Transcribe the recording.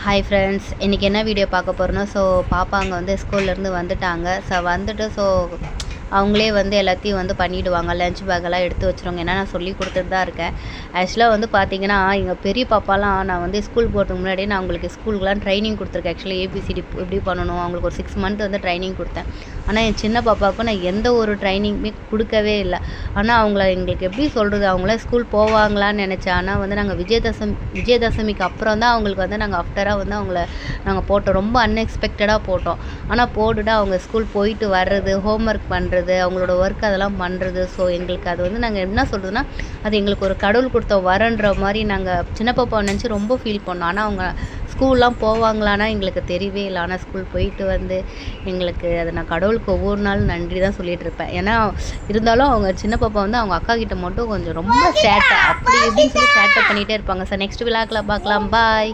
Hi friends, இன்றைக்கி என்ன video பார்க்க போகிறோன்னா, பாப்பா அங்கே வந்து ஸ்கூல்லேருந்து வந்துட்டாங்க. வந்துட்டு அவங்களே வந்து எல்லாத்தையும் பண்ணிவிடுவாங்க. லஞ்ச் பேக்கெல்லாம் எடுத்து வச்சுருவாங்க. ஏன்னா நான் சொல்லி கொடுத்துட்டு தான் இருக்கேன். ஆக்சுவலாக பார்த்தீங்கன்னா, எங்கள் பெரிய பாப்பாலாம் நான் ஸ்கூல் போகிறதுக்கு முன்னாடியே நான் அவங்களுக்கு ஸ்கூலுக்குலாம் ட்ரைனிங் கொடுத்துருக்கேன். ஆக்சுவலாக ஏபிசிடி எப்படி பண்ணணும், அவங்களுக்கு ஒரு 6 மந்த் ட்ரைனிங் கொடுத்தேன். ஆனால் என் சின்ன பாப்பாவுக்கும் நான் எந்த ஒரு ட்ரைனிங்குமே கொடுக்கவே இல்லை. ஆனால் அவங்கள எங்களுக்கு எப்படி சொல்கிறது, அவங்கள ஸ்கூல் போவாங்களான்னு நினச்சேன். ஆனால் நாங்கள் விஜயதசமிக்கு அப்புறம் தான் அவங்களுக்கு நாங்கள் ஆஃப்டராக அவங்கள நாங்கள் போட்டோம். ரொம்ப அன்எக்ஸ்பெக்டடாக போட்டோம். ஆனால் போட்டுட்டு அவங்க ஸ்கூல் போயிட்டு வர்றது, ஹோம்ஒர்க் பண்ணுறது, அவங்களோட ஒர்க் அதெல்லாம் பண்ணுறது. எங்களுக்கு அது நாங்கள் என்ன சொல்கிறதுனா, அது எங்களுக்கு ஒரு கடவுள் கொடுத்த வரன்ற மாதிரி நாங்கள் சின்ன பாப்பாவை நினச்சி ரொம்ப ஃபீல் பண்ணோம். ஆனால் அவங்க ஸ்கூல்லாம் போவாங்களான்னா எங்களுக்கு தெரியவே இல்லை. ஆனால் ஸ்கூல் போயிட்டு எங்களுக்கு அதை நான் கடவுளுக்கு ஒவ்வொரு நாளும் நன்றி தான் சொல்லிகிட்டு இருப்பேன். ஏன்னா இருந்தாலும் அவங்க சின்ன பாப்பா அவங்க அக்கா கிட்ட மட்டும் கொஞ்சம் ரொம்ப சேட்டை அப்படி இப்படின்னு சொல்லி சேட்டை பண்ணிகிட்டே இருப்பாங்க. நெக்ஸ்ட் விழாக்கில் பார்க்கலாம். பாய்.